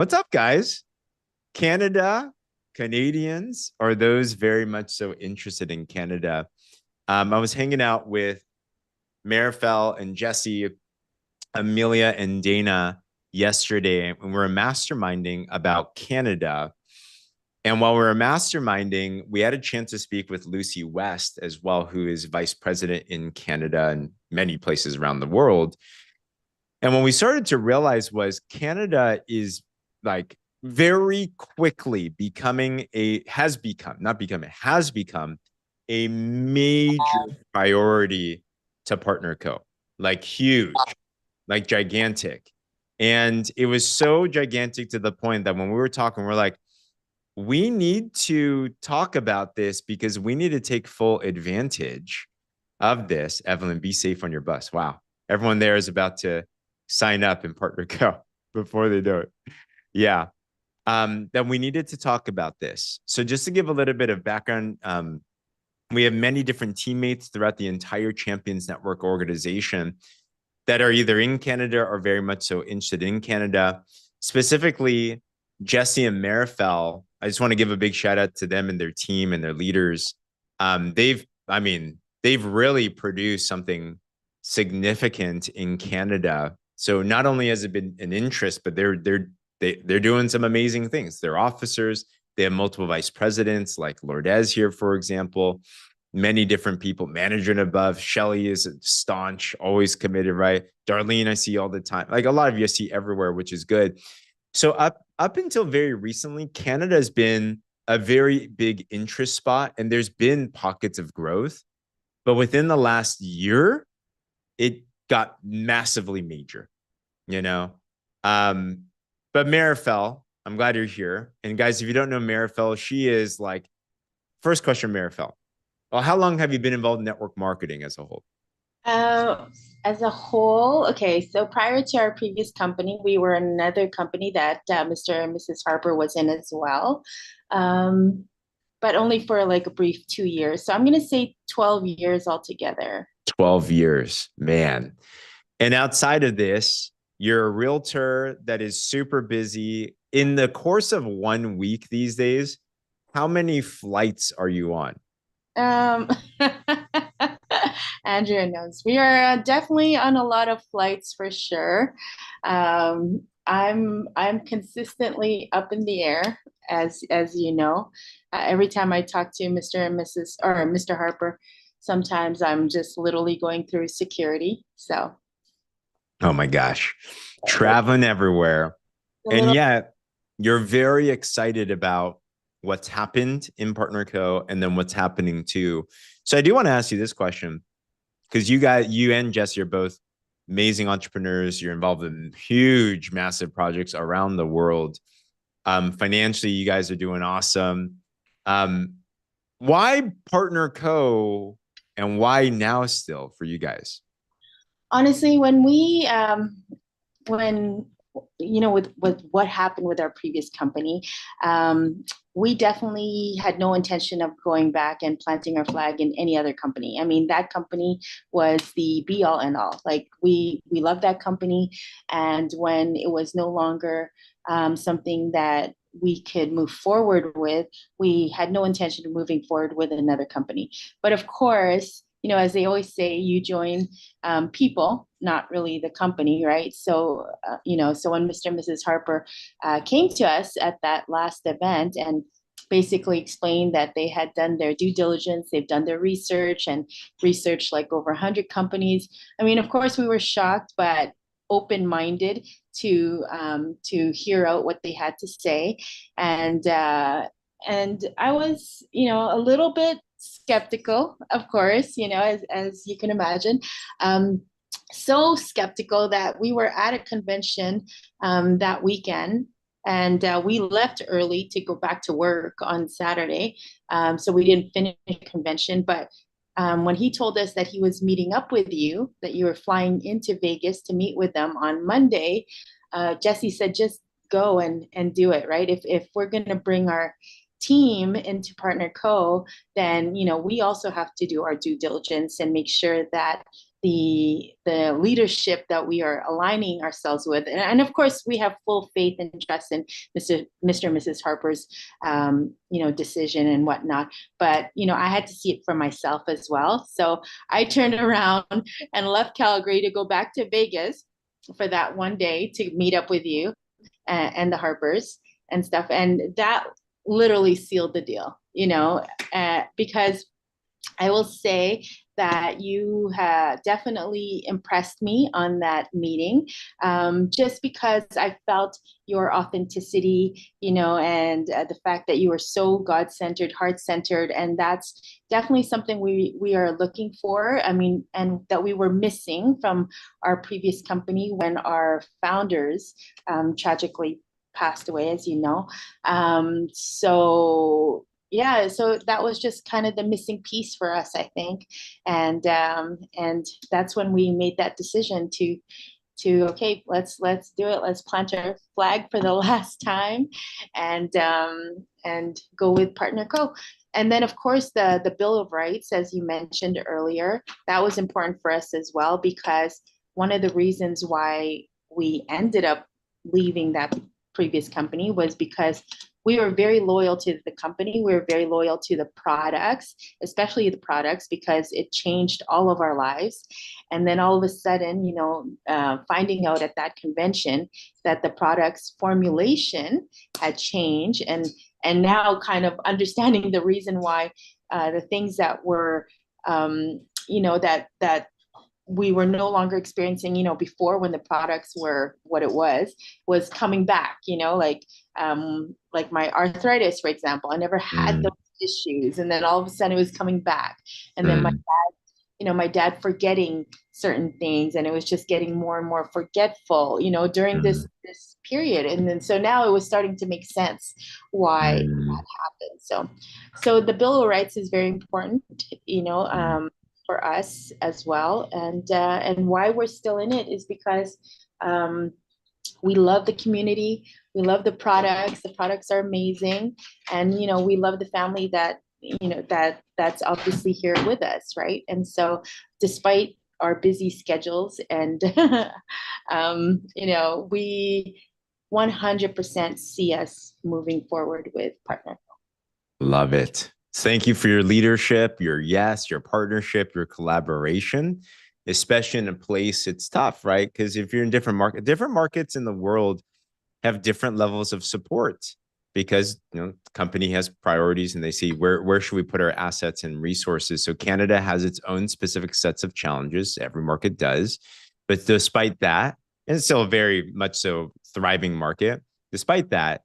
What's up, guys? Canada, Canadians, are those very much so interested in Canada? I was hanging out with Marifel and Jesse, Amelia and Dana yesterday, and we were masterminding about Canada. And while we were masterminding, we had a chance to speak with Lucy West as well, who is vice president in Canada and many places around the world. And when we started to realize was Canada is like very quickly becoming a has become not become it has become a major priority to Partner Co. Like huge, like gigantic. And it was so gigantic to the point that when we were talking, we're like, we need to talk about this because we need to take full advantage of this. Evelyn, be safe on your bus. Wow. Everyone there is about to sign up in Partner Co before they do it. Yeah. Then we needed to talk about this. So just to give a little bit of background, we have many different teammates throughout the entire Champions Network organization that are either in Canada or very much so interested in Canada. Specifically, Jesse and Marifel, I just want to give a big shout out to them and their team and their leaders. They've really produced something significant in Canada. So not only has it been an interest, but they're doing some amazing things. They're officers. They have multiple vice presidents, like Lourdes here, for example. Many different people, manager and above. Shelly is staunch, always committed, right? Darlene, I see all the time. Like a lot of you I see everywhere, which is good. So up until very recently, Canada has been a very big interest spot, and there's been pockets of growth. But within the last year, it got massively major, you know. Um, but Marifel, I'm glad you're here. And guys, if you don't know Marifel, she is like, first question, Marifel. Well, how long have you been involved in network marketing as a whole? Uh, as a whole, okay, so prior to our previous company, we were another company that Mr. and Mrs. Harper was in as well, um, but only for like a brief 2 years. So I'm going to say 12 years altogether. 12 years, man. And outside of this, you're a realtor that is super busy. In the course of 1 week these days, how many flights are you on? Um, Andrea knows we are definitely on a lot of flights for sure. I'm consistently up in the air, as you know. Every time I talk to Mr. and Mrs. or Mr. Harper, sometimes I'm just literally going through security. So Oh my gosh, traveling everywhere. a And little. yet, you're very excited about what's happened in Partner Co. and then what's happening too. So I do want to ask you this question because you and Jesse are both amazing entrepreneurs. You're involved in huge, massive projects around the world. Financially, you guys are doing awesome. Um, why Partner Co. and why now still for you guys? Honestly, when with what happened with our previous company, we definitely had no intention of going back and planting our flag in any other company. I mean, that company was the be all and all. Like we loved that company, and when it was no longer something that we could move forward with, we had no intention of moving forward with another company. But of course, as they always say, you join people, not really the company, right? So, so when Mr. and Mrs. Harper came to us at that last event and basically explained that they had done their due diligence, they've done their research and researched like over 100 companies. I mean, of course, we were shocked, but open-minded to hear out what they had to say, and I was, a little bit skeptical, of course, as you can imagine. Um, so skeptical that we were at a convention that weekend, and we left early to go back to work on Saturday. So we didn't finish the convention. But when he told us that he was meeting up with you, that you were flying into Vegas to meet with them on Monday, Jesse said, just go and do it, right? If we're going to bring our team into Partner Co, then we also have to do our due diligence and make sure that the leadership that we are aligning ourselves with, and of course we have full faith and trust in Mr. and Mrs. Harper's decision and whatnot. But I had to see it for myself as well. So I turned around and left Calgary to go back to Vegas for that one day to meet up with you and the Harpers and stuff, and that literally sealed the deal. Because I will say that you have definitely impressed me on that meeting, just because I felt your authenticity, and the fact that you were so God-centered, heart-centered, and that's definitely something we are looking for. I mean, and that we were missing from our previous company when our founders tragically passed away, as you know. So yeah, so that was just kind of the missing piece for us, I think. And that's when we made that decision to okay, let's do it. Let's plant our flag for the last time, and go with Partner Co. And then of course the Bill of Rights, as you mentioned earlier, that was important for us as well, because one of the reasons why we ended up leaving that previous company was because we were very loyal to the company. We were very loyal to the products, especially the products, because it changed all of our lives. And then all of a sudden, finding out at that convention that the product's formulation had changed, and now kind of understanding the reason why the things that were, that we were no longer experiencing, before, when the products were what it was coming back, like my arthritis, for example. I never had those issues. And then all of a sudden it was coming back. And then my dad forgetting certain things, and it was just getting more and more forgetful, during this period. And then so now it was starting to make sense why that happened. So the Bill of Rights is very important, for us as well. And why we're still in it is because we love the community, we love the products. The products are amazing, and we love the family that's obviously here with us, right? And so, despite our busy schedules, and we 100% see us moving forward with Partner. Love it. Thank you for your leadership, your partnership, your collaboration, especially in a place it's tough, right? Because if you're in different markets in the world have different levels of support, because the company has priorities and they see where should we put our assets and resources. So Canada has its own specific sets of challenges. Every market does. But despite that, and it's still a very much so thriving market, despite that,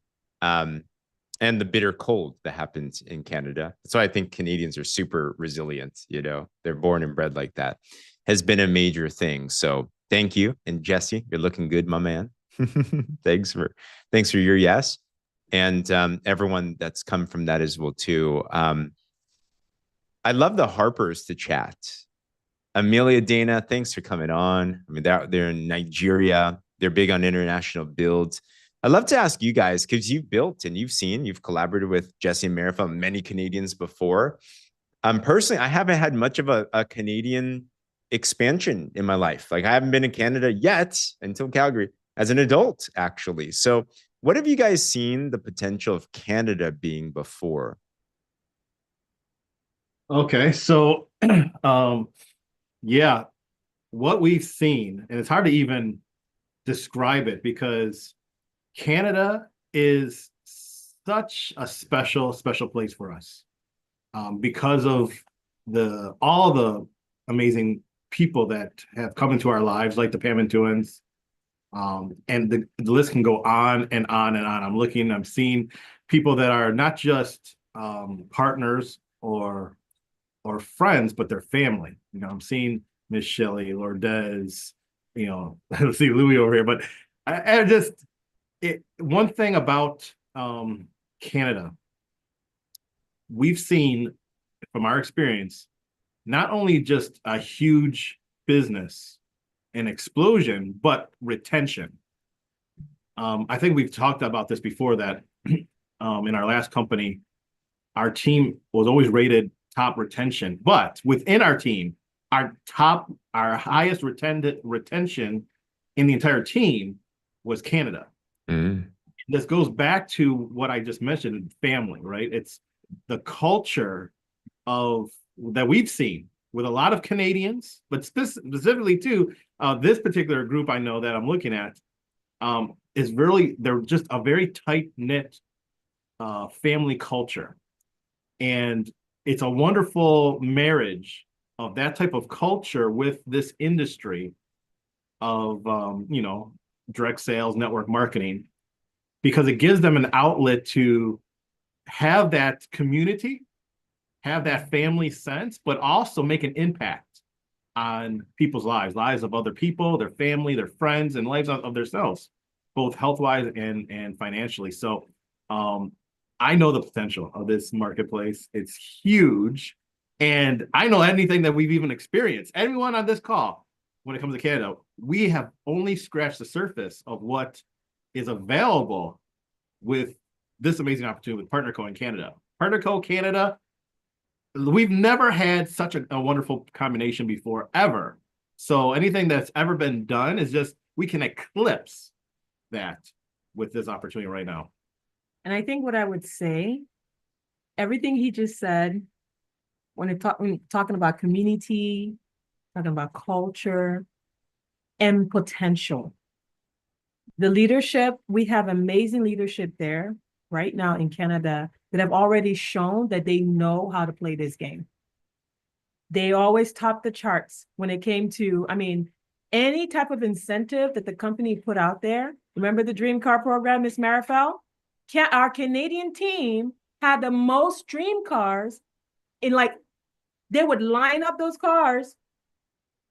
and the bitter cold that happens in Canada. So I think Canadians are super resilient. They're born and bred like that, has been a major thing. So thank you. And Jesse, you're looking good, my man. Thanks for your yes. And everyone that's come from that as well too. I love the Harpers to chat. Amelia, Dana, thanks for coming on. I mean, they're in Nigeria. They're big on international builds. I'd love to ask you guys, because you've built and you've collaborated with Jesse and Marifel, many Canadians before. Personally, I haven't had much of a Canadian expansion in my life. Like I haven't been in Canada yet until Calgary as an adult, actually. So what have you guys seen the potential of Canada being before? Okay, so yeah, what we've seen, and it's hard to even describe it because Canada is such a special place for us, because of all the amazing people that have come into our lives, like the Pamantuans, and the list can go on and on and on. I'm seeing people that are not just partners or friends, but they're family. I'm seeing Miss Shelley, Lourdes, I see Louis over here, but I just. One thing about Canada, we've seen from our experience, not only just a huge business and explosion, but retention. I think we've talked about this before, that in our last company, our team was always rated top retention, but within our team, our highest retention in the entire team was Canada. Mm. This goes back to what I just mentioned, family, right? It's the culture of that we've seen with a lot of Canadians, but specifically too, this particular group I know that I'm looking at is really, they're just a very tight-knit family culture. And it's a wonderful marriage of that type of culture with this industry of, direct sales, network marketing, because it gives them an outlet to have that community, have that family sense, but also make an impact on people's lives of other people, their family, their friends, and lives of themselves, both health-wise and financially. So I know the potential of this marketplace. It's huge. And I know anything that we've even experienced, everyone on this call, when it comes to Canada, we have only scratched the surface of what is available with this amazing opportunity with PartnerCo in Canada. PartnerCo Canada, we've never had such a wonderful combination before, ever. So anything that's ever been done is just, we can eclipse that with this opportunity right now. And I think what I would say, everything he just said, when talking about community, talking about culture and potential. The leadership, we have amazing leadership there right now in Canada that have already shown that they know how to play this game. They always top the charts when it came to, any type of incentive that the company put out there. Remember the Dream Car program, Ms. Marifel? Our Canadian team had the most dream cars they would line up those cars,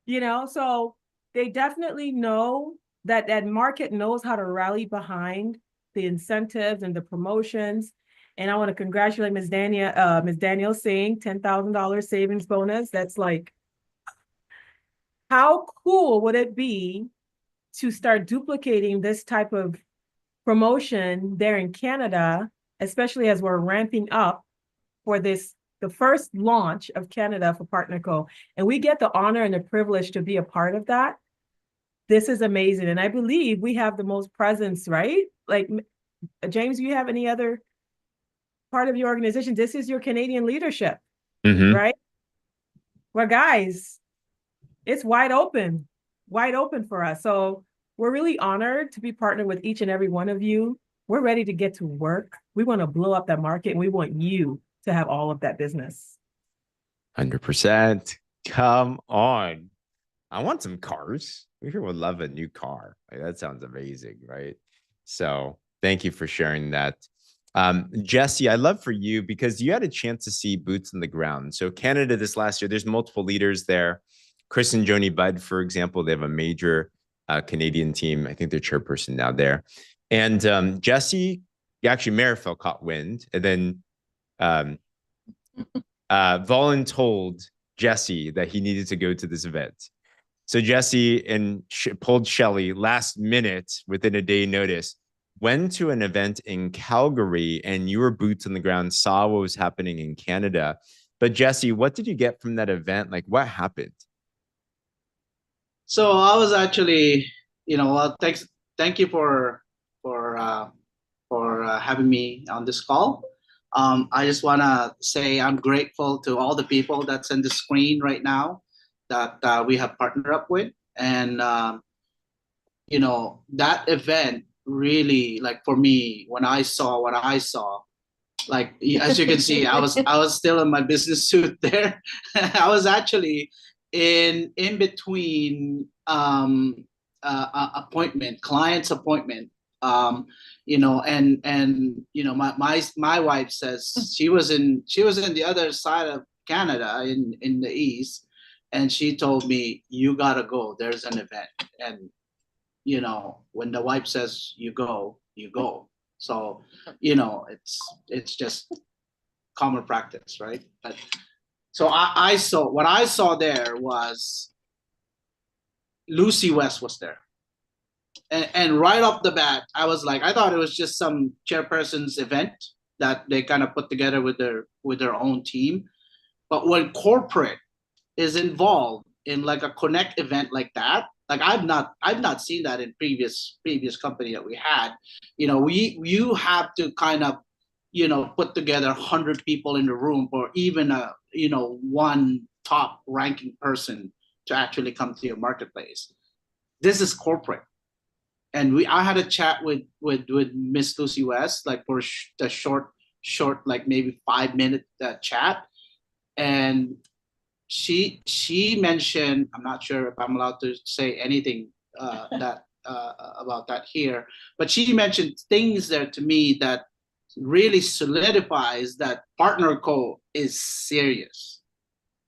so they definitely know that market knows how to rally behind the incentives and the promotions. And I want to congratulate Ms. Danielle Singh, $10,000 savings bonus. That's how cool would it be to start duplicating this type of promotion there in Canada, especially as we're ramping up for the first launch of Canada for PartnerCo. And we get the honor and the privilege to be a part of that. This is amazing. And I believe we have the most presence, right? James, do you have any other part of your organization? This is your Canadian leadership, right? Well, guys, it's wide open for us. So we're really honored to be partnered with each and every one of you. We're ready to get to work. We want to blow up that market, and we want you to have all of that business. 100%. Come on. I want some cars. We sure would love a new car. That sounds amazing, right? So thank you for sharing that. Jesse, I'd love for you, because you had a chance to see boots on the ground. So Canada this last year, there's multiple leaders there. Chris and Joni Budd, for example, they have a major Canadian team. I think they're chairperson now there. And Jesse, actually, Marifel caught wind. And then Volin told Jesse that he needed to go to this event. So Jesse pulled Shelly last minute, within a day notice, went to an event in Calgary, and you were boots on the ground, saw what was happening in Canada. But Jesse, what did you get from that event? What happened? So I was actually, thank you for having me on this call. I just want to say I'm grateful to all the people that's in the screen right now that we have partnered up with. And, that event really, for me, when I saw what I saw, as you can see, I was still in my business suit there. I was actually in between client's appointment. My wife says she was in the other side of Canada in the east, and she told me, you gotta go, there's an event. And when the wife says you go, you go. So it's just common practice, right? But so I saw, what I saw there was Lucy West was there. And right off the bat, I was I thought it was just some chairperson's event that they kind of put together with their own team. But when corporate is involved in like a connect event like that. Like I've not seen that in previous company that we had. You have to kind of, put together 100 people in the room, or even one top ranking person to actually come to your marketplace. This is corporate. And I had a chat with Miss Lucy West, like for the short, like maybe 5-minute chat. And she mentioned, I'm not sure if I'm allowed to say anything about that here, but she mentioned things there to me that really solidifies that PartnerCo is serious.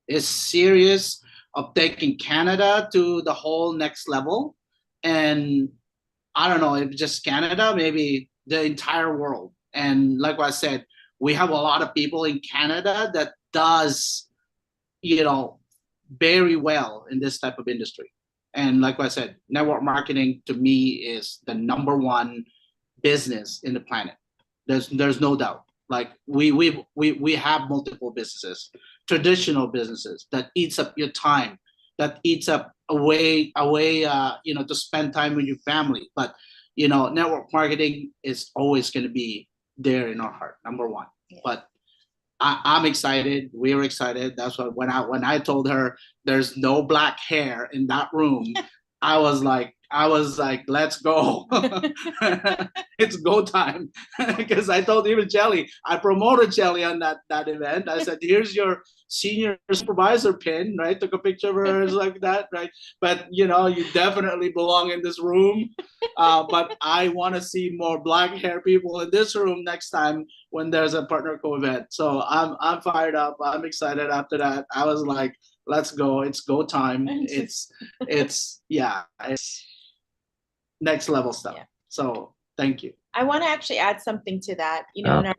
Is serious of taking Canada to the whole next level. And I don't know if just Canada, maybe the entire world. And like what I said, we have a lot of people in Canada that does, very well in this type of industry. And like what I said, network marketing to me is the number one business in the planet. There's no doubt. Like we have multiple businesses, traditional businesses that eats up your time, that eats up a way to spend time with your family. But network marketing is always going to be there in our heart, number one. Yeah. But I'm excited. We're excited. That's why when I told her there's no black hair in that room, I was like, let's go. It's go time. Because I told even Jelly, I promoted Jelly on that event. I said, here's your senior supervisor pin, right? Took a picture of her like that, right? But you definitely belong in this room. But I want to see more black hair people in this room next time when there's a PartnerCo event. So I'm fired up. I'm excited after that. I was like, let's go. It's go time. It's next level stuff. Yeah. So thank you. I want to actually add something to that, in our,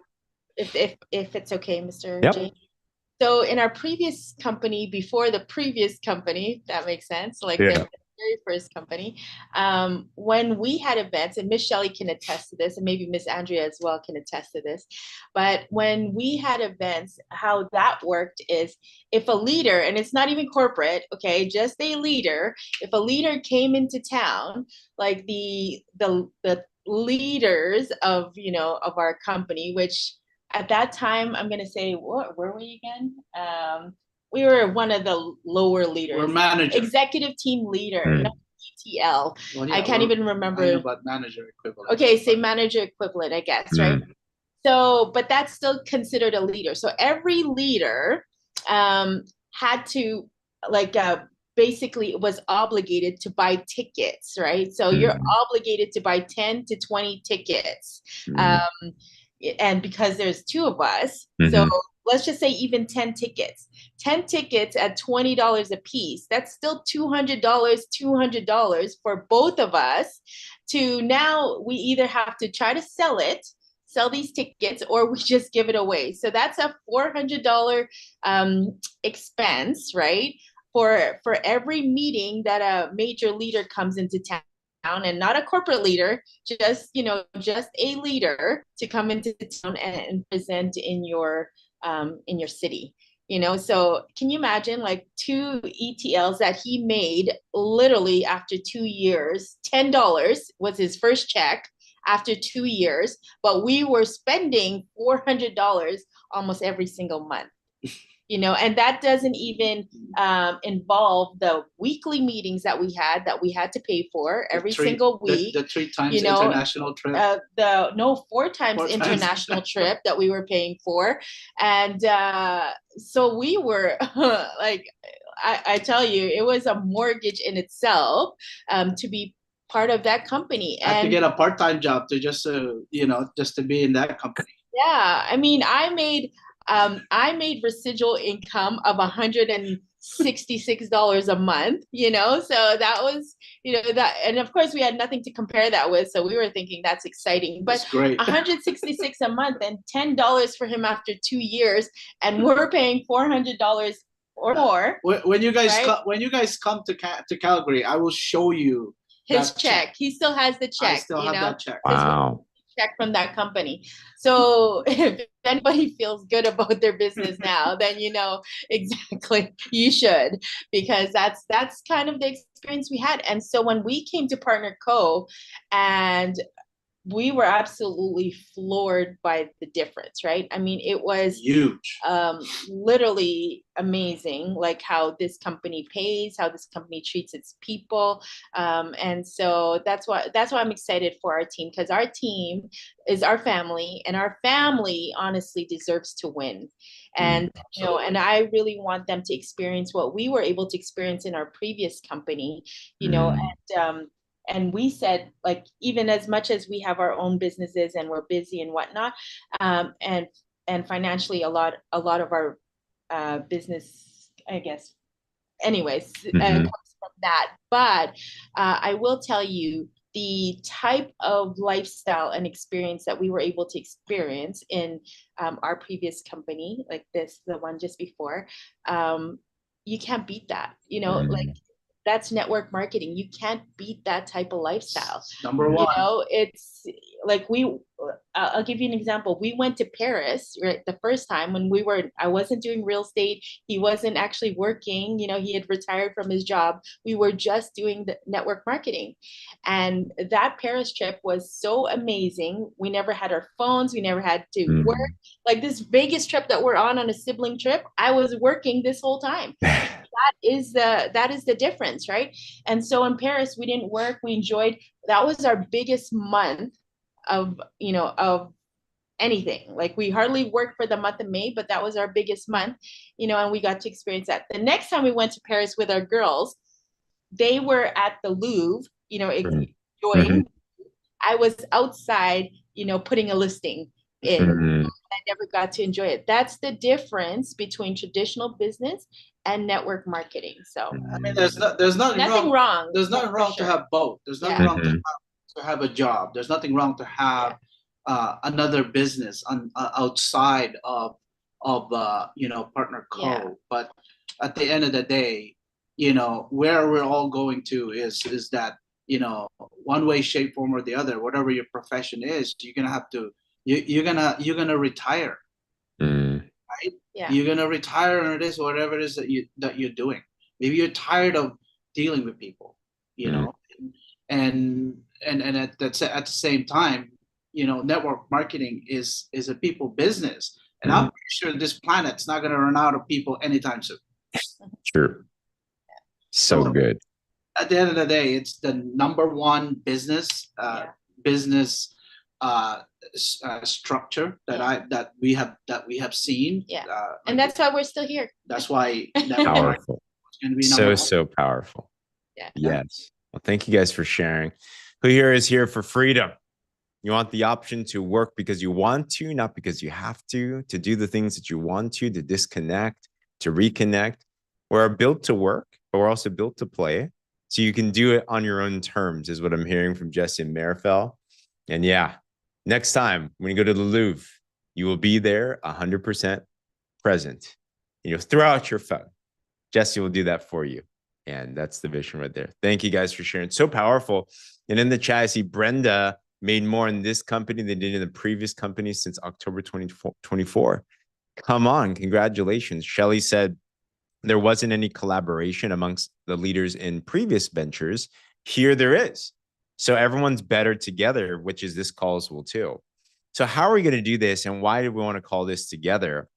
if it's okay, Mr. Yep. J. So in our previous company, before the previous company, that makes sense, like Yeah. the very first company, when we had events, and Miss Shelley can attest to this, and maybe Miss Andrea as well can attest to this, but when we had events, how that worked is if a leader, and it's not even corporate, okay, just a leader, if a leader came into town, like the leaders of of our company, which at that time I'm gonna say, what were we again? We were one of the lower leaders. We're manager. Executive team leader, not ETL. Well, yeah, I can't even remember. I know about manager equivalent. Okay, say manager equivalent, I guess, right? So, but that's still considered a leader. So every leader had to basically was obligated to buy tickets, right? So you're obligated to buy 10 to 20 tickets. And because there's two of us, so let's just say even 10 tickets. 10 tickets at $20 a piece. That's still $200 for both of us. To now we either have to try to sell these tickets, or we just give it away. So that's a $400 expense, right? For every meeting that a major leader comes into town. And not a corporate leader, just a leader to come into town and present in your city. So can you imagine, like, 2 ETLs that he made literally after 2 years? $10 was his first check after 2 years, but we were spending $400 almost every single month. And that doesn't even involve the weekly meetings that we had to pay for every single week. The 3 times international trip. 4 times international trip that we were paying for. And so we were like, I tell you, it was a mortgage in itself to be part of that company. I had to get a part-time job to just to be in that company. Yeah, I mean, I made residual income of $166 a month, so that was, that, and of course we had nothing to compare that with. So we were thinking that's exciting, but that's great. $166 a month and $10 for him after 2 years, and we're paying $400 or more. When you guys come to Calgary, I will show you his check. He still has the check. I still have that check. Wow. check from that company. So if anybody feels good about their business now, then you know exactly you should, because that's kind of the experience we had. And so when we came to Partner Co, and we were absolutely floored by the difference, right? I mean, it was Huge. literally amazing, like how this company pays, how this company treats its people. And so that's why I'm excited for our team, because our team is our family, and our family honestly deserves to win. And you know, and I really want them to experience what we were able to experience in our previous company, you know. And we said, like, even as much as we have our own businesses and we're busy and whatnot, and financially a lot of our business, I guess, anyways, comes from that. But I will tell you, the type of lifestyle and experience that we were able to experience in our previous company, like the one just before, you can't beat that. You know, like, that's network marketing. You can't beat that type of lifestyle. Number one. You know, it's like I'll give you an example. We went to Paris, right, the first time when I wasn't doing real estate. He wasn't actually working. You know, he had retired from his job. We were just doing the network marketing. And that Paris trip was so amazing. We never had our phones. We never had to work. Like this Vegas trip that we're on a sibling trip, I was working this whole time. That is the difference, right? And so in Paris, we didn't work. We enjoyed. That was our biggest month of anything. Like, we hardly worked for the month of May, but that was our biggest month, and we got to experience that. The next time we went to Paris with our girls, they were at the Louvre, enjoying. I was outside, putting a listing in. I never got to enjoy it. That's the difference between traditional business and network marketing. So I mean, there's nothing wrong. There's nothing wrong to have both. There's nothing wrong to have a job. There's nothing wrong to have another business outside of Partner Co. Yeah. But at the end of the day, where we're all going to is that, one way, shape, form, or the other, whatever your profession is, you're gonna have to you're gonna retire. Right? Yeah. You're gonna retire on this, whatever it is that you're doing. Maybe you're tired of dealing with people, and at the same time, network marketing is a people business, and I'm pretty sure this planet's not gonna run out of people anytime soon. True. So good. At the end of the day, it's the number one business structure that we have seen. Yeah. And that's why we're still here. That's why Powerful. So powerful. Yeah. Yes. Well, thank you guys for sharing. Who here is here for freedom? You want the option to work because you want to, not because you have to do the things that you want to disconnect, to reconnect. We're built to work, but we're also built to play. So you can do it on your own terms, is what I'm hearing from Jesse and Marifel. And yeah, next time when you go to the Louvre, you will be there 100% present. You'll throw out your phone. Jesse will do that for you. And that's the vision right there. Thank you guys for sharing. So powerful. And in the chat, I see Brenda made more in this company than did in the previous company since October 2024. Come on, congratulations. Shelly said there wasn't any collaboration amongst the leaders in previous ventures. Here there is. So everyone's better together, which is this calls will too. So how are we going to do this? And why do we want to call this together?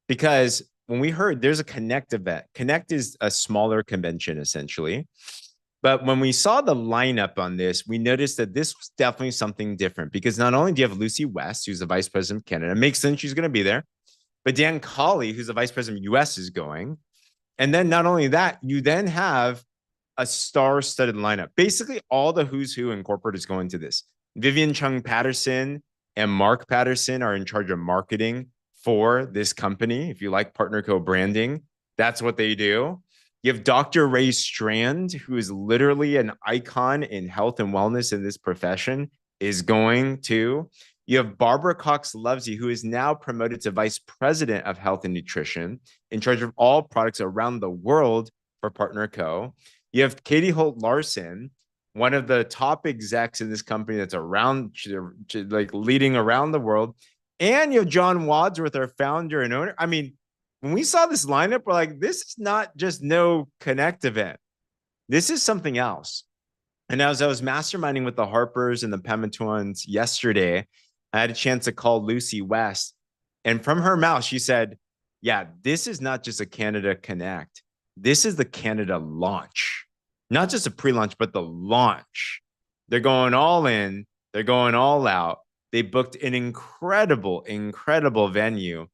Because when we heard there's a Connect event, Connect is a smaller convention essentially. But when we saw the lineup on this, we noticed that this was definitely something different, because not only do you have Lucy West, who's the Vice President of Canada, it makes sense she's going to be there, but Dan Colley, who's the Vice President of US, is going. And then not only that, you then have a star-studded lineup. Basically, all the who's who in corporate is going to this. Vivian Chung Patterson and Mark Patterson are in charge of marketing for this company. If you like Partner Co branding, that's what they do. You have Dr. Ray Strand, who is literally an icon in health and wellness in this profession, is going to. You have Barbara Cox-Lovesey, who is now promoted to Vice President of Health and Nutrition, in charge of all products around the world for Partner Co. You have Katie Holt Larson, one of the top execs in this company that's around, like leading around the world. And you have John Wadsworth, our founder and owner. I mean, when we saw this lineup, we're like, this is not just no Connect event. This is something else. And as I was masterminding with the Harpers and the Pematuans yesterday, I had a chance to call Lucy West. And from her mouth, she said, yeah, this is not just a Canada Connect. This is the Canada launch. Not just a pre-launch, but the launch. They're going all in. They're going all out. They booked an incredible, incredible venue.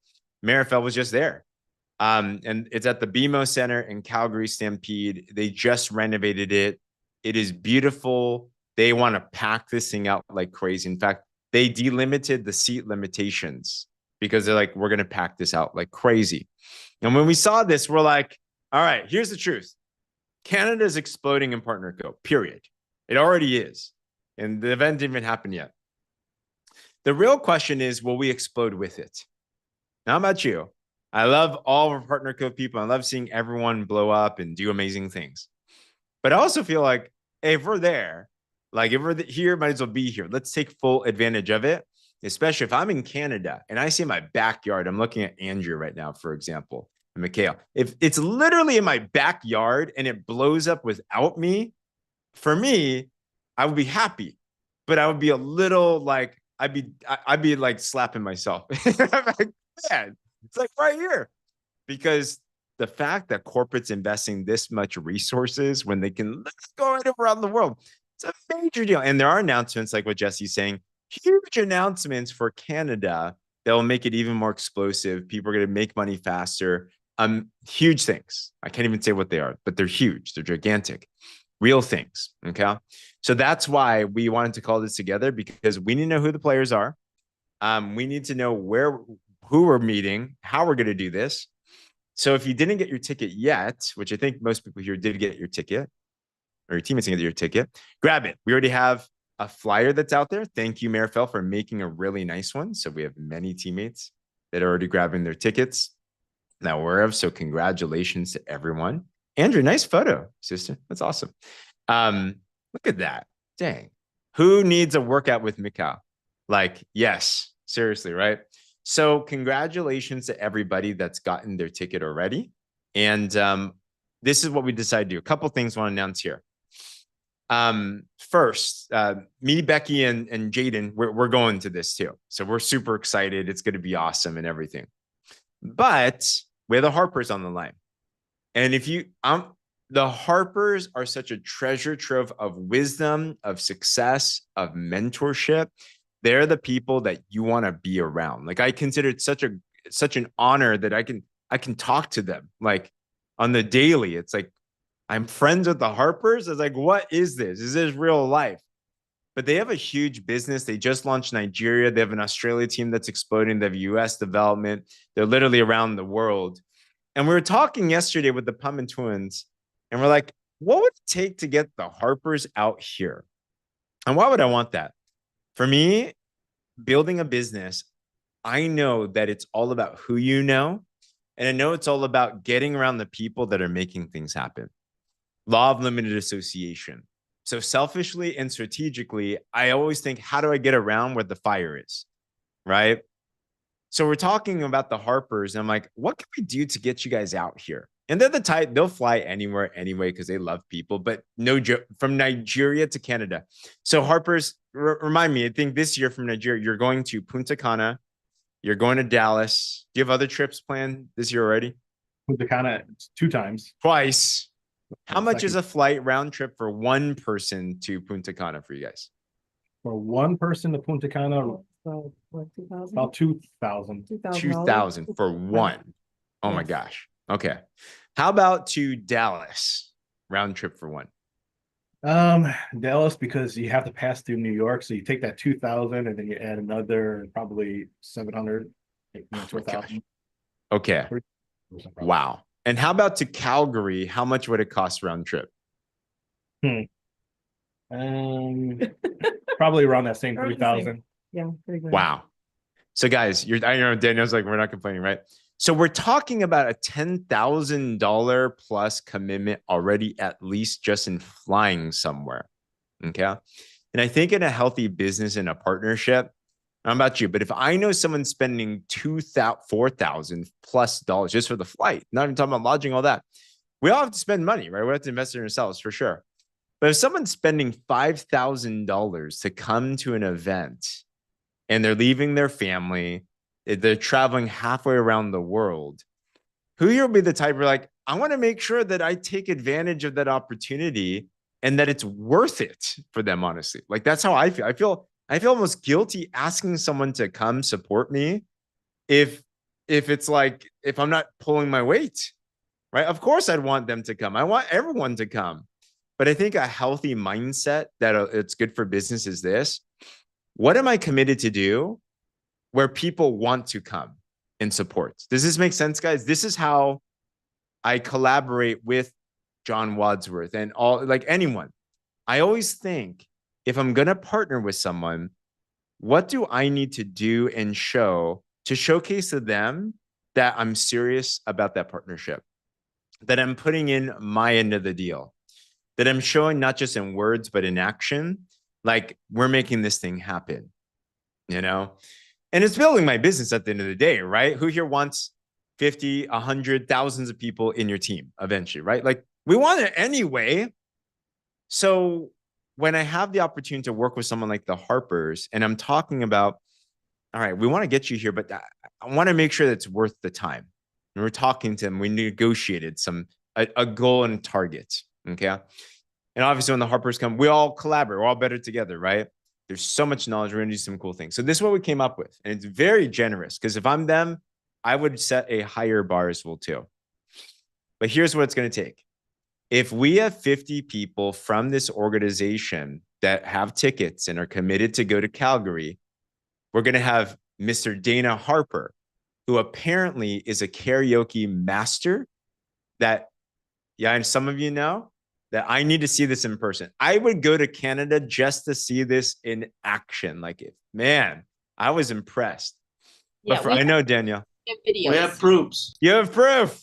Marifel was just there. And it's at the BMO Center in Calgary Stampede. They just renovated it. It is beautiful. They want to pack this thing out like crazy. In fact, they delimited the seat limitations because they're like, we're going to pack this out like crazy. And when we saw this, we're like, all right, here's the truth. Canada is exploding in PartnerCo, period. It already is. And the event didn't even happen yet. The real question is, will we explode with it? Now, how about you? I love all of our PartnerCo people. I love seeing everyone blow up and do amazing things. But I also feel like, hey, if we're there, like if we're here, might as well be here. Let's take full advantage of it, especially if I'm in Canada and I see my backyard. I'm looking at Andrew right now, for example, and Mikhail. If it's literally in my backyard and it blows up without me, for me, I would be happy, but I would be a little like, I'd be like slapping myself. I'm like, man, it's like right here. Because the fact that corporate's investing this much resources when they can go right around the world, it's a major deal. And there are announcements like what Jesse's saying, huge announcements for Canada that will make it even more explosive. People are going to make money faster. Huge things. I can't even say what they are, but they're huge. They're gigantic. Real things. Okay. So that's why we wanted to call this together, because we need to know who the players are. We need to know who we're meeting, how we're going to do this. So if you didn't get your ticket yet, which I think most people here did get your ticket, or your teammates didn't get your ticket, grab it. We already have a flyer that's out there. Thank you, Marifel, for making a really nice one. So we have many teammates that are already grabbing their tickets that we're aware of. So congratulations to everyone. Andrew, nice photo, sister. That's awesome. Look at that. Dang. Who needs a workout with Mikhail? Like, yes, seriously, right? So congratulations to everybody that's gotten their ticket already. And this is what we decided to do. A couple things I want to announce here. First, me, Becky, and Jaden, we're going to this too. So we're super excited. It's going to be awesome and everything. But we have the Harpers on the line. And if you, the Harpers are such a treasure trove of wisdom, of success, of mentorship. They're the people that you want to be around. Like, I consider it such an honor that I can talk to them like on the daily. It's like, I'm friends with the Harpers. It's like, what is this? Is this real life? But they have a huge business. They just launched Nigeria. They have an Australia team that's exploding. They have US development. They're literally around the world. And we were talking yesterday with the Pematuans, and we're like, what would it take to get the Harpers out here? And why would I want that? For me, building a business, I know that it's all about who you know. And I know it's all about getting around the people that are making things happen. Law of limited association. So selfishly and strategically, I always think, how do I get around where the fire is? Right? So we're talking about the Harpers, and I'm like, what can we do to get you guys out here? And they're the type, they'll fly anywhere anyway because they love people, but no joke, from Nigeria to Canada. So Harpers, remind me, I think this year from Nigeria, you're going to Punta Cana, you're going to Dallas. Do you have other trips planned this year already? Punta Cana 2 times. Twice. How much is a flight round trip for one person to Punta Cana for you guys? For one person to Punta Cana, So what, 2,000? about 2,000. 2,000 for one. Oh my gosh. Okay. How about to Dallas? Round trip for one. Dallas, because you have to pass through New York, so you take that 2,000 and then you add another probably 700 to 1,000. Okay. Wow. And how about to Calgary? How much would it cost round trip? Probably around that same Around the 3,000. Yeah, pretty good. Wow. So guys, I know Daniel's like, we're not complaining, right? So we're talking about a $10,000 plus commitment already, at least just in flying somewhere. Okay. And I think in a healthy business and a partnership, I don't know about you, but if I know someone's spending $4,000+ just for the flight, not even talking about lodging, all that, we all have to spend money, right? We have to invest in ourselves for sure. But if someone's spending $5,000 to come to an event and they're leaving their family, they're traveling halfway around the world, who here will be the type where like, I want to make sure that I take advantage of that opportunity and that it's worth it for them, honestly. Like that's how I feel. I feel almost guilty asking someone to come support me if it's like if I'm not pulling my weight, right? Of course I'd want them to come. I want everyone to come. But I think a healthy mindset that it's good for business is this. What am I committed to do where people want to come and support? Does this make sense, guys? This is how I collaborate with John Wadsworth and all, like anyone. I always think if I'm going to partner with someone, what do I need to do and show to showcase to them that I'm serious about that partnership, that I'm putting in my end of the deal, that I'm showing not just in words, but in action, like we're making this thing happen, you know? And it's building my business at the end of the day, right? Who here wants 50, 100, thousands of people in your team eventually, right? Like we want it anyway. So when I have the opportunity to work with someone like the Harpers and I'm talking about, all right, we want to get you here, but I want to make sure that it's worth the time. And we're talking to them, we negotiated a goal and target. Okay. And obviously when the Harpers come, we all collaborate, we're all better together, right? There's so much knowledge. We're going to do some cool things. So this is what we came up with. And it's very generous because if I'm them, I would set a higher bar as well too. But here's what it's going to take. If we have 50 people from this organization that have tickets and are committed to go to Calgary, we're going to have Mr. Dana Harper, who apparently is a karaoke master that, yeah, and some of you know that I need to see this in person. I would go to Canada just to see this in action. Like, man, I was impressed. Yeah, I know, Danielle. videos. We have proofs. You have proof.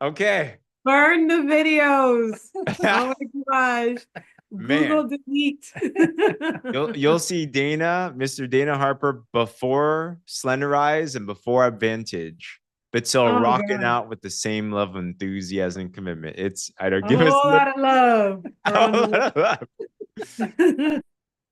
Okay. Burn the videos. Oh my gosh. Google Man. delete. You'll see Dana, Mr. Dana Harper before Slenderize and before Advantage, but still Oh, rocking God. out with the same love, enthusiasm, and commitment. It's I don't A give whole us lot of love. a lot of love.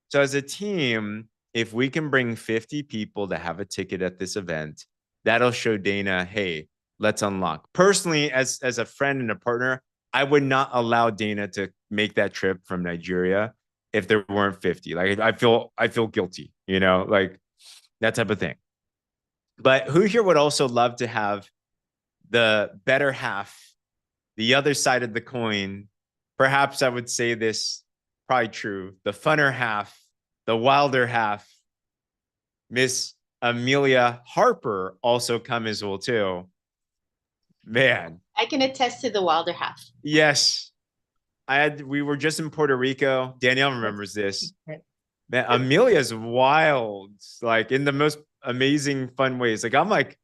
So as a team, if we can bring 50 people to have a ticket at this event, that'll show Dana, hey, let's unlock. Personally, as a friend and a partner, I would not allow Dana to make that trip from Nigeria if there weren't 50. Like I feel guilty, you know, like that type of thing. But who here would also love to have the better half, the other side of the coin? Perhaps I would say this, probably true, the funner half, the wilder half, Miss Amelia Harper also come as well too. Man. I can attest to the wilder half. Yes. We were just in Puerto Rico. Danielle remembers this. Man, Amelia's wild, like in the most amazing, fun ways. Like, I'm like,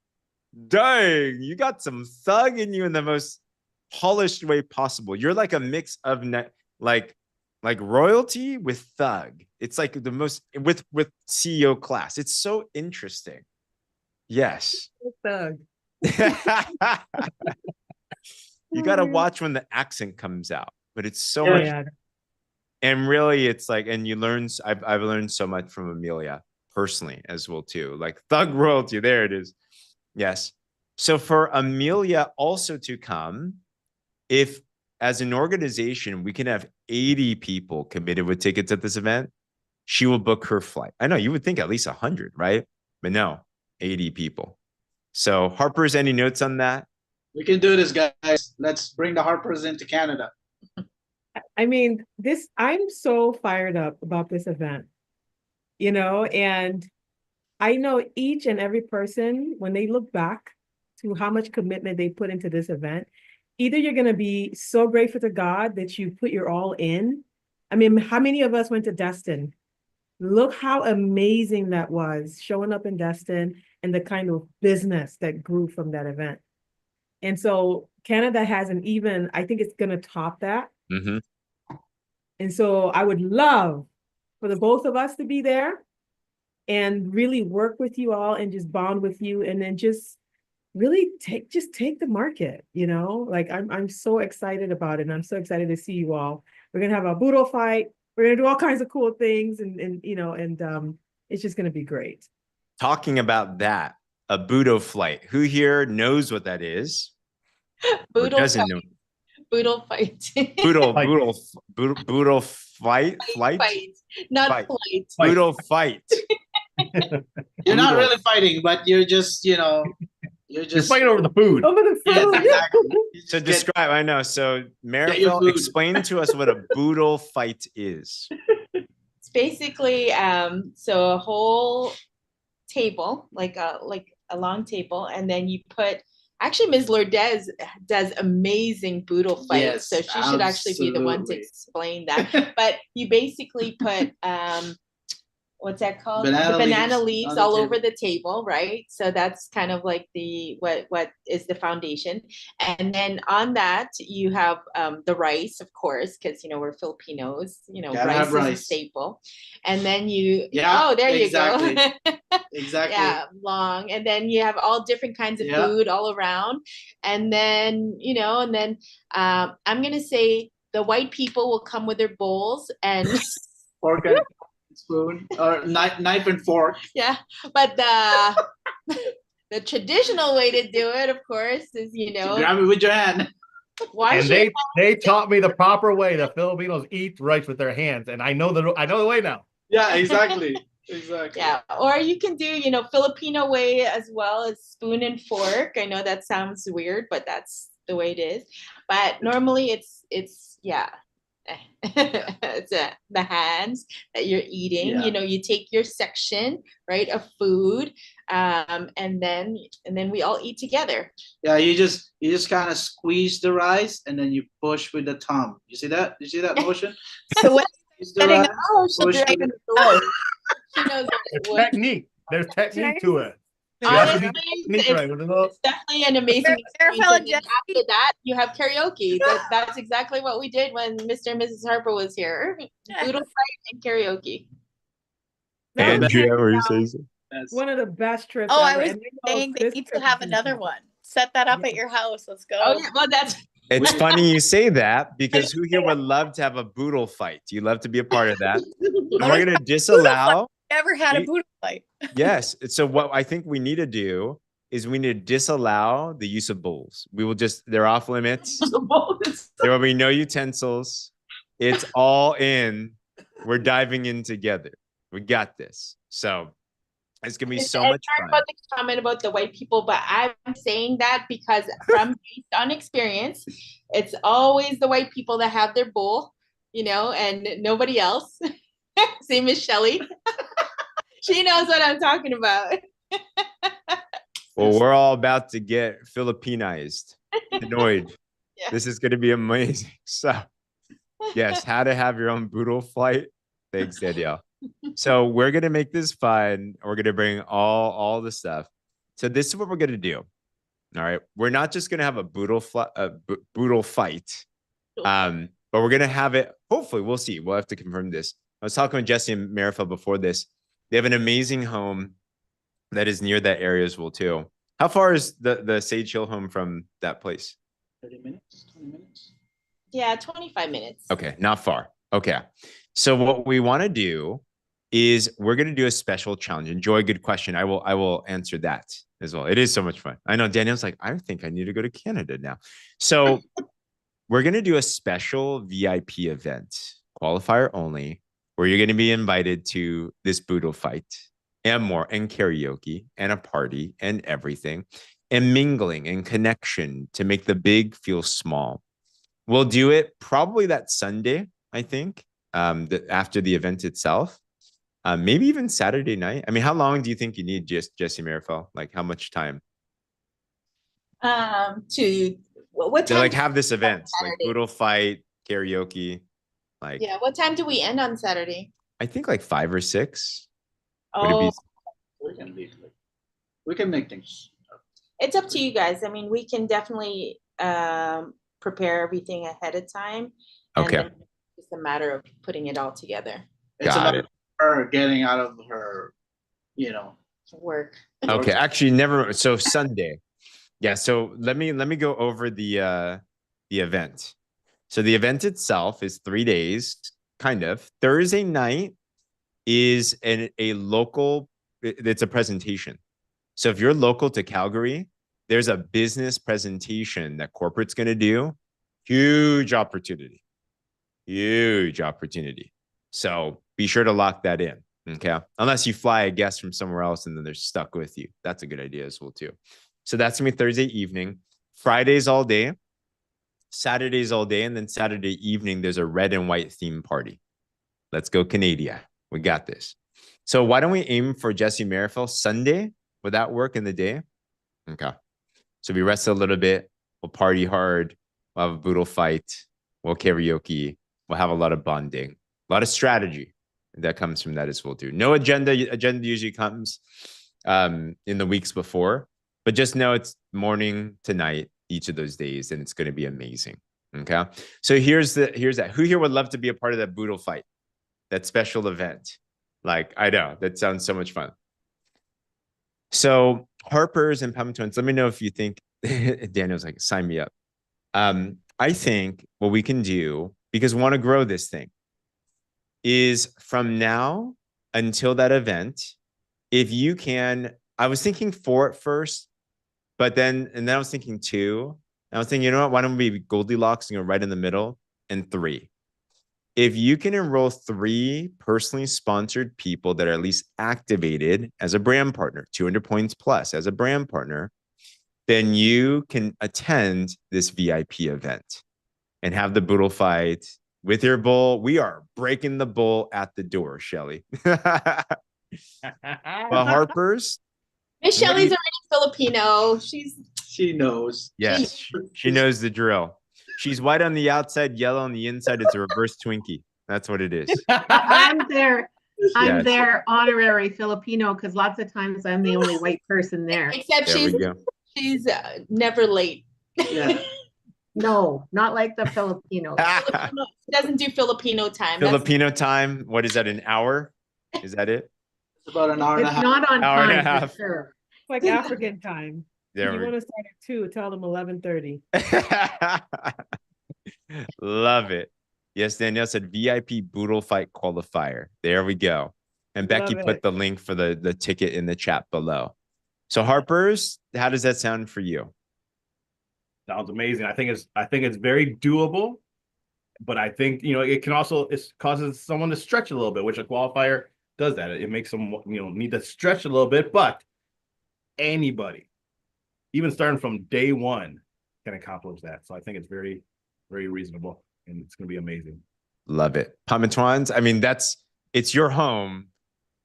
dang, you got some thug in you in the most polished way possible. You're like a mix of like royalty with thug. It's like the most with CEO class. It's so interesting. Yes. Thug. You got to watch when the accent comes out, but it's so Yeah, much. Yeah. And really, it's like, and you learn. I've learned so much from Amelia personally as well too. Like thug royalty, there it is. Yes. So for Amelia also to come, if as an organization we can have 80 people committed with tickets at this event, she will book her flight. I know you would think at least 100, right? But no, 80 people. So Harper's, any notes on that? We can do this, guys. Let's bring the Harpers into Canada. I mean, I'm so fired up about this event, you know, and I know each and every person, when they look back to how much commitment they put into this event, either you're going to be so grateful to God that you put your all in. I mean, how many of us went to Destin? Look how amazing that was, showing up in Destin and the kind of business that grew from that event. And so Canada has I think it's going to top that. Mm-hmm. And so I would love for the both of us to be there and really work with you all and just bond with you and then just really take the market, like I'm so excited about it and I'm so excited to see you all. We're gonna have a Boodle fight. We're gonna do all kinds of cool things and it's just gonna be great. Talking about that, a Budo flight. Who here knows what that is? Or Boodle doesn't fight. know? Boodle fight. Boodle flight? Fight, not Fight. flight. Boodle fight. You're not Boodle. really fighting, but you're just, you're You're just fighting over the food. Over the Yes, food. exactly. You So just get- describe, I know. So your Marifel, food. explain to us what a Boodle fight is. It's basically so a whole table, like a long table, and then you put. Actually, Ms. Lourdes does amazing Boodle fights, Yes, so she should actually be the one to absolutely. explain that. But you basically put what's that called? Banana The banana leaves leaves on the all table. over the table, right? So that's kind of like the what is the foundation. And then on that you have the rice, of course, because we're Filipinos, Gotta rice have is a rice. staple. And then you Yeah, there exactly. you go. Exactly. Yeah, long. And then you have all different kinds of Yeah. food all around. And then, I'm gonna say the white people will come with their bowls and Fork and spoon or knife and fork. yeah, but the traditional way to do it, of course, is Grab it with your hand. wash And your they taught me the proper way. The Filipinos eat rice with their hands, and I know the way now. Yeah, exactly. Exactly. yeah, or you can do Filipino way as well as spoon and fork. I know that sounds weird, but that's the way it is. But normally it's yeah. It's the hands that you're eating. Yeah. You take your section, right, of food, and then we all eat together. Yeah, you just kind of squeeze the rice and then you push with the thumb. You see that? You see that motion? So what Squeeze the setting rice, up Oh, she push knows. with oh, She knows There's what- technique. There's technique to it. You Honestly, have to be technique right with the little- it's definitely an amazing experience. Marifel And and then after that, you have karaoke. That's exactly what we did when Mr. and Mrs. Harper was here. Boodle fight and karaoke. That was Andrea, were you saying something? Yes. one of the best trips oh, I ever, was and I know saying they this need to trip have is gonna another be- one. Set that up Yeah. at your house. Let's go. Oh yeah, well that's It's funny you say that because who here would love to have a Boodle fight? You love to be a part of that. And we're going to disallow. Never had a We- Buddha fight. Yes. So what I think we need to do is we need to disallow the use of bowls. We will they're off limits. There will be no utensils. It's all in. We're diving in together. We got this. So it's gonna be so much Sorry fun. about the comment about the white people, but I'm saying that because based on experience, it's always the white people that have their bowl, and nobody else. Same as Shelly. She knows what I'm talking about. Well, we're all about to get Filipinized, annoyed. Yeah. This is gonna be amazing. So yes, how to have your own Boodle flight. Thanks, Danielle. So we're gonna make this fun. We're gonna bring all the stuff. So this is what we're gonna do. All right, we're not just gonna have a Boodle fight, but we're gonna have it. Hopefully, we'll see. We'll have to confirm this. I was talking with Jesse and Marifel before this. They have an amazing home that is near that area as well too. How far is the Sage Hill home from that place? 30 minutes, 20 minutes. Yeah, 25 minutes. Okay, not far. Okay. So what we want to do is we're going to do a special challenge. Enjoy, good question. I will answer that as well. It is so much fun. I know Danielle's like, I think I need to go to Canada now. So we're going to do a special VIP event, qualifier only, where you're going to be invited to this Boodle fight and more, and karaoke and a party and everything, and mingling and connection to make the big feel small. We'll do it probably that Sunday, I think, after the event itself. Maybe even Saturday night. I mean, how long do you think you need, Jesse Marifel? Like, how much time To what to time? like have this event, like Saturday. Boodle fight, karaoke? Like, Yeah, what time do we end on Saturday? I think like 5 or 6. Would it Oh, be? We can make things. it's up to you guys. I mean, we can definitely prepare everything ahead of time. and Okay. then It's a matter of putting it all together. It's Got about it. her getting out of her, you know. Work. Okay, actually never. So Sunday. Yeah, so let me go over the event. So the event itself is 3 days, kind of. Thursday night is a local, it's a presentation. So if you're local to Calgary, there's a business presentation that corporate's going to do. Huge opportunity. Huge opportunity. So be sure to lock that in. Okay. Unless you fly a guest from somewhere else and then they're stuck with you. That's a good idea as well, too. So that's going to be Thursday evening. Fridays all day. Saturdays all day. And then Saturday evening, there's a red and white theme party. Let's go, Canada. We got this. So why don't we aim for Jesse Merrifield Sunday? Would that work in the day? Okay. So we rest a little bit. We'll party hard. We'll have a boodle fight. We'll karaoke. We'll have a lot of bonding, a lot of strategy that comes from that as well too. No agenda. Agenda usually comes in the weeks before, but just know it's morning to night each of those days, and it's going to be amazing. Okay. So here's that. Who here would love to be a part of that boodle fight, that special event? Like, I know that sounds so much fun. So Harper's and Pama Twins, let me know if you think Daniel's like, sign me up. I think what we can do, because we want to grow this thing, is from now until that event, if you can, I was thinking 4 at first, but then I was thinking 2. I was thinking, you know what, why don't we be Goldilocks and go right in the middle, and 3. If you can enroll 3 personally sponsored people that are at least activated as a brand partner, 200 points plus as a brand partner, then you can attend this VIP event and have the boodle fight with your bull. We are breaking the bull at the door, Shelly. But Harper's, Miss What do Shelley's you- already Filipino. She knows. yes, she knows the drill. She's white on the outside, yellow on the inside. It's a reverse Twinkie. That's what it is. I'm their Yes. their honorary Filipino because lots of times I'm the only white person there. Except There we go. she's never late. Yeah. No, not like the Filipinos. She doesn't do Filipino time. That's- Filipino time. What is that? An hour? Is that it? It's about an hour and a It's half. not on Hour and a time half. for sure. It's like African time. If There you we want to start at 2, tell them 11:30. Love it. Yes, Danielle said VIP boodle fight qualifier. There we go. And Becky Love put it. the link for the ticket in the chat below. So Harper's, how does that sound for you? Sounds amazing. I think it's very doable, but I think it can also it causes someone to stretch a little bit, which a qualifier does that. It makes them need to stretch a little bit, but anybody, even starting from day one, can accomplish that. So I think it's very, very reasonable, and it's going to be amazing. Love it. Pamatwans, I mean, it's your home.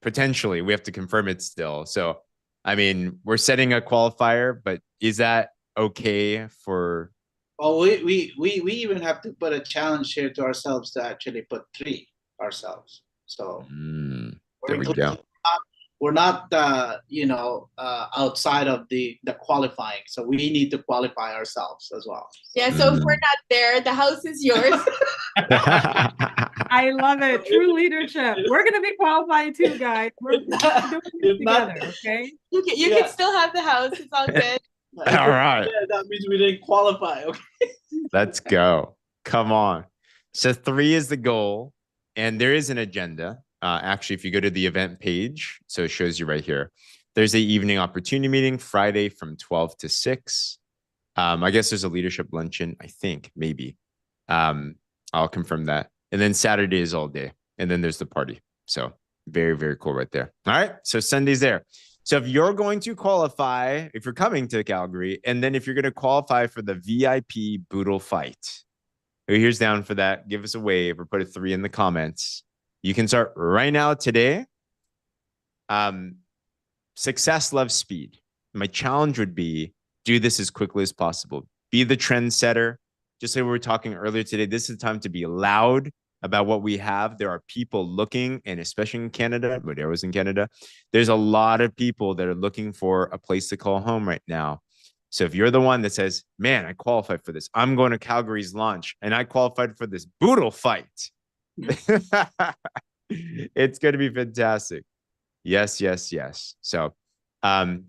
Potentially, we have to confirm it still. So, I mean, we're setting a qualifier, but is that okay for? Well, we even have to put a challenge here to ourselves to actually put 3 ourselves. So There we go. we're not outside of the qualifying. So we need to qualify ourselves as well. Yeah, so if we're not there, the house is yours. I love it. True leadership. We're gonna be qualified too, guys. We're doing this If not- together, okay? You Yeah. can still have the house. It's all good. All right. Yeah, that means we didn't qualify. Okay. Let's go. Come on. So 3 is the goal, and there is an agenda. Actually, if you go to the event page, so it shows you right here. Thursday evening opportunity meeting, Friday from 12 to 6. I guess there's a leadership luncheon, I think, maybe. I'll confirm that. And then Saturday is all day. And then there's the party. So very, very cool right there. All right. So Sunday's there. So if you're going to qualify, if you're coming to Calgary, and then if you're going to qualify for the VIP boodle fight, here's down for that. Give us a wave or put a 3 in the comments. You can start right now today. Success loves speed. My challenge would be do this as quickly as possible. Be the trendsetter. Just like we were talking earlier today, this is the time to be loud about what we have. There are people looking, and especially in Canada, but I was in Canada, there's a lot of people that are looking for a place to call home right now. So if you're the one that says, man, I qualified for this, I'm going to Calgary's launch, and I qualified for this boodle fight, It's going to be fantastic. Yes, yes, yes. So,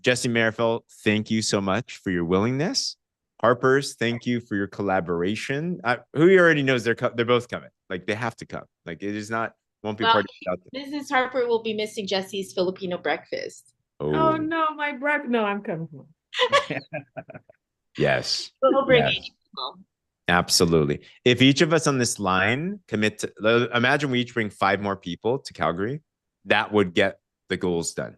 Jesse Merrifield, thank you so much for your willingness. Harper's, thank you for your collaboration. Who already knows they're both coming. Like they have to come. Like it is not won't be Well, part of it. Mrs. Harper will be missing Jesse's Filipino breakfast. Oh no, my breath. No, I'm coming home. Yes. We'll bring Yes. 80 people. Absolutely. If each of us on this line commit to, imagine we each bring 5 more people to Calgary, that would get the goals done,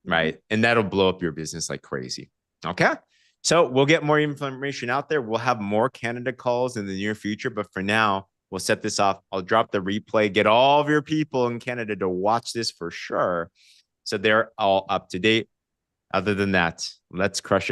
right? And that'll blow up your business like crazy. Okay. So we'll get more information out there. We'll have more Canada calls in the near future. But for now, we'll set this off. I'll drop the replay. Get all of your people in Canada to watch this for sure. So they're all up to date. Other than that, let's crush it.